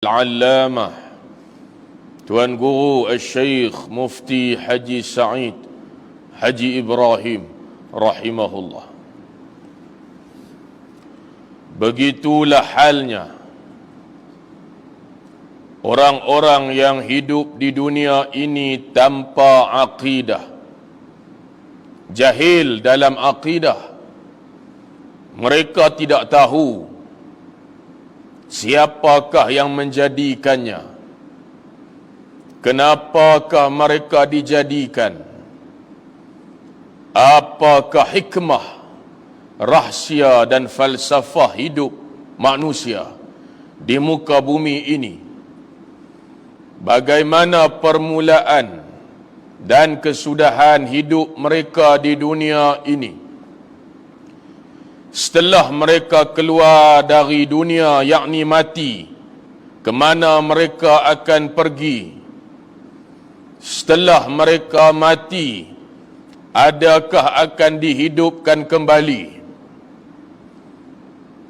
Al-Allamah Tuan Guru Al-Syeikh Mufti Haji Sa'id Haji Ibrahim rahimahullah. Begitulah halnya orang-orang yang hidup di dunia ini tanpa akidah, jahil dalam akidah. Mereka tidak tahu siapakah yang menjadikannya, kenapakah mereka dijadikan, apakah hikmah, rahsia dan falsafah hidup manusia di muka bumi ini, bagaimana permulaan dan kesudahan hidup mereka di dunia ini. Setelah mereka keluar dari dunia, yakni mati, ke mana mereka akan pergi? Setelah mereka mati, adakah akan dihidupkan kembali?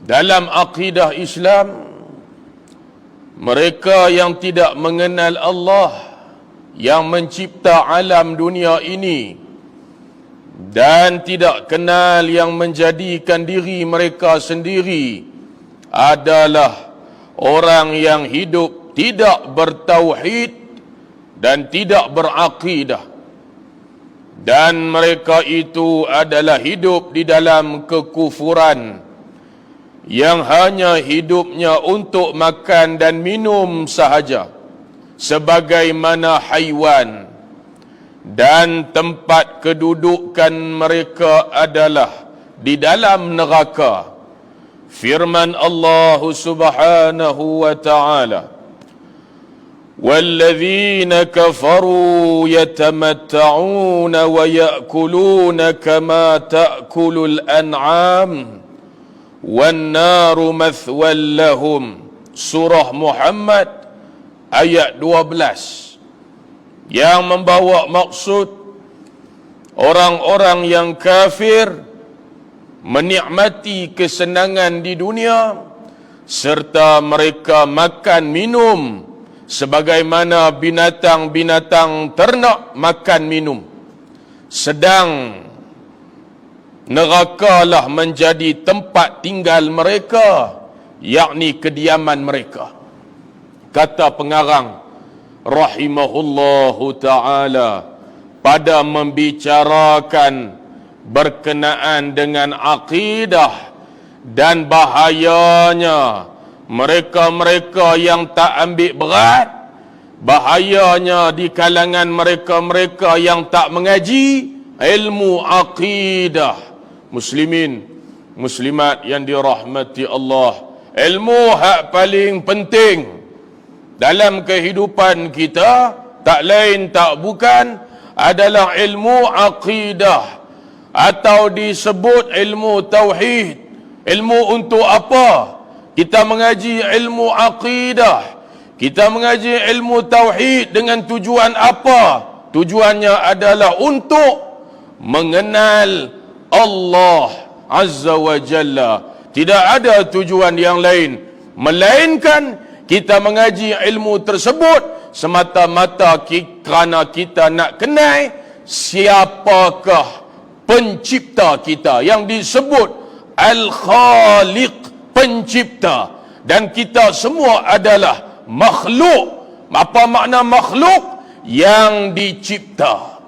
Dalam akidah Islam, mereka yang tidak mengenal Allah yang mencipta alam dunia ini dan tidak kenal yang menjadikan diri mereka sendiri adalah orang yang hidup tidak bertauhid dan tidak berakidah. Dan mereka itu adalah hidup di dalam kekufuran yang hanya hidupnya untuk makan dan minum sahaja, sebagaimana haiwan, dan tempat kedudukan mereka adalah di dalam neraka. Firman Allah Subhanahu wa ta'ala, وَالَّذِينَ كَفَرُوا يَتَمَتَّعُونَ وَيَأْكُلُونَ كَمَا تَأْكُلُ الْأَنْعَامُ وَالنَّارُ مَثْوًى لَهُمْ. Surah Muhammad ayat 12, yang membawa maksud orang-orang yang kafir menikmati kesenangan di dunia serta mereka makan minum sebagaimana binatang-binatang ternak makan minum, sedang nerakalah menjadi tempat tinggal mereka, yakni kediaman mereka. Kata pengarang rahimahullahu ta'ala pada membicarakan berkenaan dengan akidah dan bahayanya mereka-mereka yang tak ambil berat, bahayanya di kalangan mereka-mereka yang tak mengaji ilmu akidah. Muslimin, muslimat yang dirahmati Allah, ilmu hak paling penting dalam kehidupan kita tak lain tak bukan adalah ilmu akidah, atau disebut ilmu tauhid. Ilmu untuk apa? Kita mengaji ilmu akidah, kita mengaji ilmu tauhid dengan tujuan apa? Tujuannya adalah untuk mengenal Allah Azza wa Jalla. Tidak ada tujuan yang lain, melainkan kita mengaji ilmu tersebut semata-mata kerana kita nak kenal siapakah pencipta kita, yang disebut Al-Khaliq, pencipta. Dan kita semua adalah makhluk. Apa makna makhluk? Yang dicipta.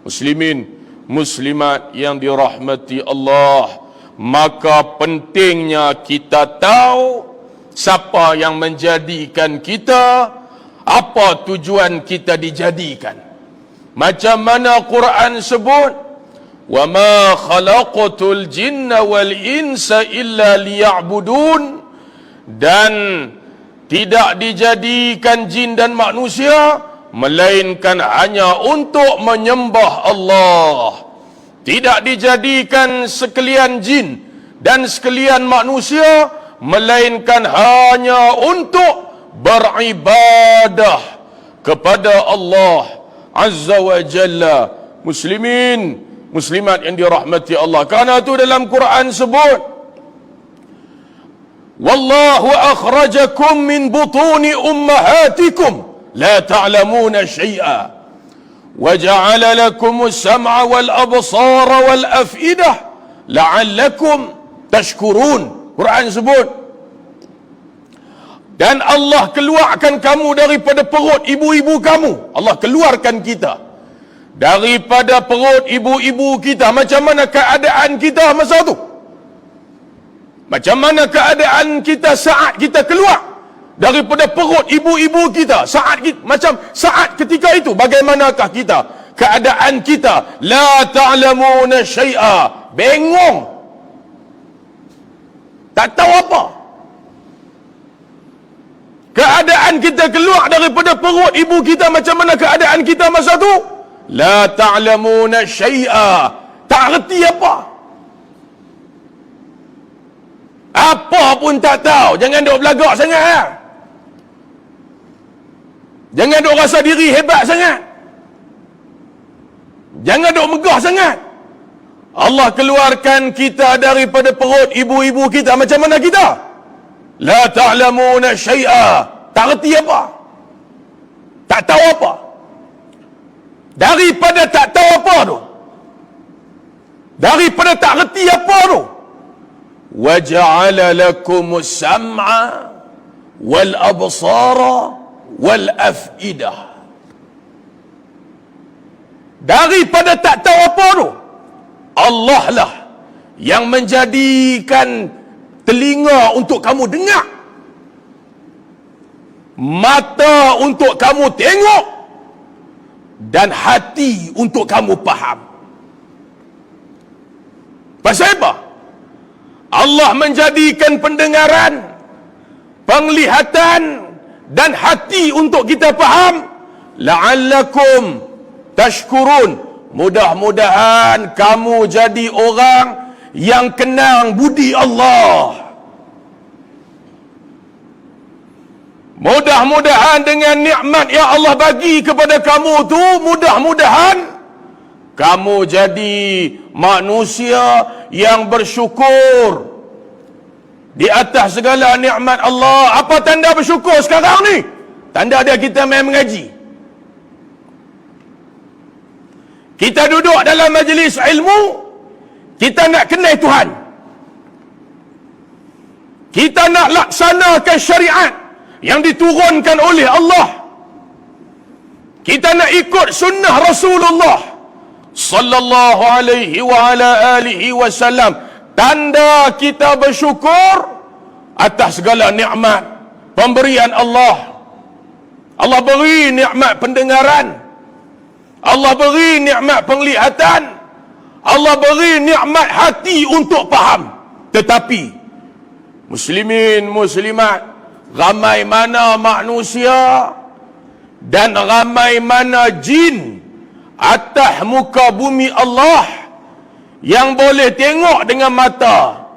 Muslimin, muslimat yang dirahmati Allah, maka pentingnya kita tahu siapa yang menjadikan kita, apa tujuan kita dijadikan. Macam mana Quran sebut, وَمَا خَلَقْتُ الْجِنَّ وَالْإِنسَ إِلَّا لِيَعْبُدُونَ. Dan tidak dijadikan jin dan manusia melainkan hanya untuk menyembah Allah. Tidak dijadikan sekalian jin dan sekalian manusia melainkan hanya untuk beribadah kepada Allah Azza wa Jalla. Muslimin, muslimat yang dirahmati Allah, kerana itu dalam Quran sebut Wallahu akhrajakum min butuni ummahatikum la ta'lamuna syai'a wa ja'ala lakumus sam'a wal absara wal af'idah la'allakum tashkurun. Quran sebut, dan Allah keluarkan kamu daripada perut ibu-ibu kamu. Allah keluarkan kita daripada perut ibu-ibu kita. Macam mana keadaan kita masa tu? Macam mana keadaan kita saat kita keluar daripada perut ibu-ibu kita? Macam saat ketika itu, bagaimanakah kita? Keadaan kita la ta'lamuna syai'a, bengong, tak tahu apa. Keadaan kita keluar daripada perut ibu kita, macam mana keadaan kita masa tu? La ta'lamuna syai'a, tak reti apa. Apa pun tak tahu. Jangan duk belagak sangat lah. Jangan duk rasa diri hebat sangat. Jangan duk megah sangat. Allah keluarkan kita daripada perut ibu-ibu kita, macam mana kita? La ta'lamuna syai'a, tak reti apa, tak tahu apa. Daripada tak tahu apa tu, daripada tak reti apa tu, wa ja'ala lakumus sam'a wal absara wal af'idah. Daripada tak tahu apa tu, Allah lah yang menjadikan telinga untuk kamu dengar, mata untuk kamu tengok, dan hati untuk kamu faham. Pasal apa? Allah menjadikan pendengaran, penglihatan dan hati untuk kita faham. La'allakum tashkurun. Mudah-mudahan kamu jadi orang yang kenang budi Allah. Mudah-mudahan dengan nikmat yang Allah bagi kepada kamu tu, mudah-mudahan kamu jadi manusia yang bersyukur di atas segala nikmat Allah. Apa tanda bersyukur sekarang ni? Tanda dia kita main mengaji. Kita duduk dalam majlis ilmu, kita nak kenal Tuhan, kita nak laksanakan syariat yang diturunkan oleh Allah, kita nak ikut sunnah Rasulullah sallallahu alaihi wa ala alihi wasallam. Tanda kita bersyukur atas segala nikmat pemberian Allah. Allah beri nikmat pendengaran, Allah beri nikmat penglihatan, Allah beri nikmat hati untuk faham. Tetapi muslimin, muslimat, ramai mana manusia dan ramai mana jin atas muka bumi Allah yang boleh tengok dengan mata,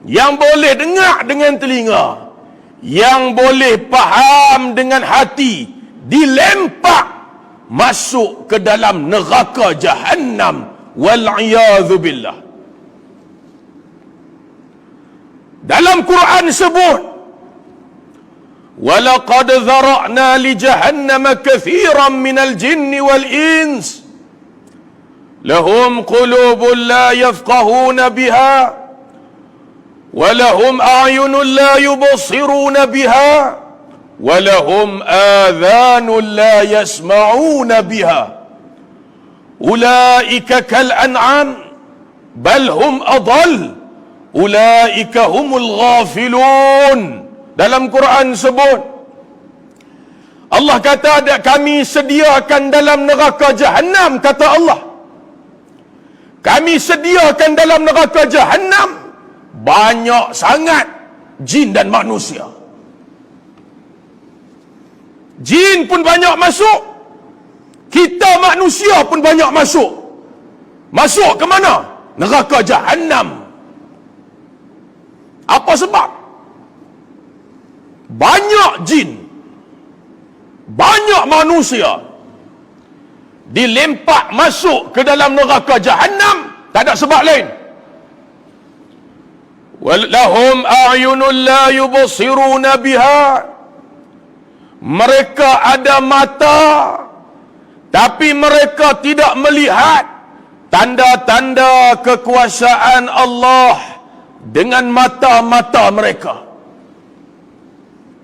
yang boleh dengar dengan telinga, yang boleh faham dengan hati, dilempak masuk ke dalam neraka Jahannam wal'iyadzu billah. Dalam Quran sebut, walaqad zara'na li jahannama katsiran minal jinni wal ins lahum qulubun la yafqahuna biha wa lahum a'yunun la yubsiruna biha wa lahum adhanun la yasma'una biha ulaika kal an'am bal hum adall ulaika humul ghafilun. Dalam Quran sebut, Allah kata ada kami sediakan dalam neraka Jahannam, kata Allah, kami sediakan dalam neraka Jahannam banyak sangat jin dan manusia. Jin pun banyak masuk, kita manusia pun banyak masuk. Masuk ke mana? Neraka Jahannam. Apa sebab? Banyak jin, banyak manusia dilempak masuk ke dalam neraka Jahannam, tak ada sebab lain. Lahum a'yunun la yubsiruna biha. Mereka ada mata, tapi mereka tidak melihat tanda-tanda kekuasaan Allah dengan mata-mata mereka.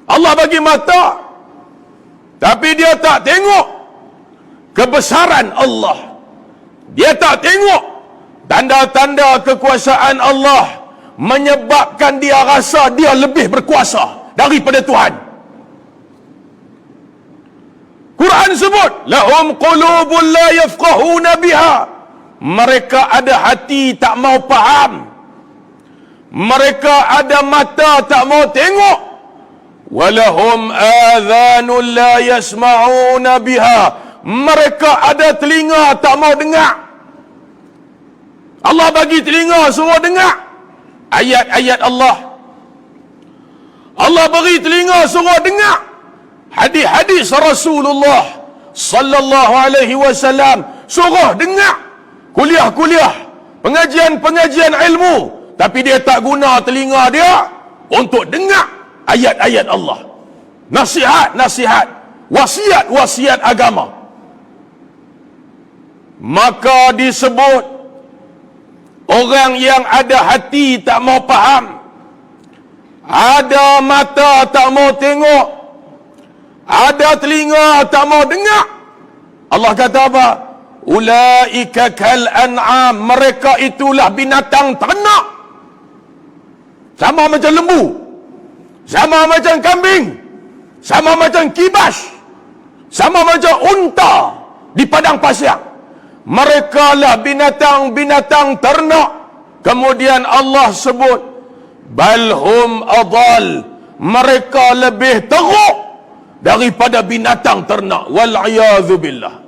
Allah bagi mata, tapi dia tak tengok kebesaran Allah. Dia tak tengok tanda-tanda kekuasaan Allah menyebabkan dia rasa dia lebih berkuasa daripada Tuhan. Quran sebut, lahum qulubun la yafqahuna biha. Mereka ada hati tak mau faham. Mereka ada mata tak mau tengok. Walahum adhanun la yasma'una biha. Mereka ada telinga tak mau dengar. Allah bagi telinga suruh dengar ayat-ayat Allah. Allah beri telinga suruh dengar hadis-hadis Rasulullah sallallahu alaihi wasallam, suruh dengar kuliah-kuliah, pengajian-pengajian ilmu, tapi dia tak guna telinga dia untuk dengar ayat-ayat Allah, nasihat-nasihat, wasiat-wasiat agama. Maka disebut orang yang ada hati tak mau faham, ada mata tak mau tengok, ada telinga tak mau dengar. Allah kata apa? Ulaika kal an'am. Mereka itulah binatang ternak. Sama macam lembu, sama macam kambing, sama macam kibas, sama macam unta di padang pasir. Mereka lah binatang-binatang ternak. Kemudian Allah sebut, balhum adal. Mereka lebih teruk daripada binatang ternak. Wal'iyadzu billah.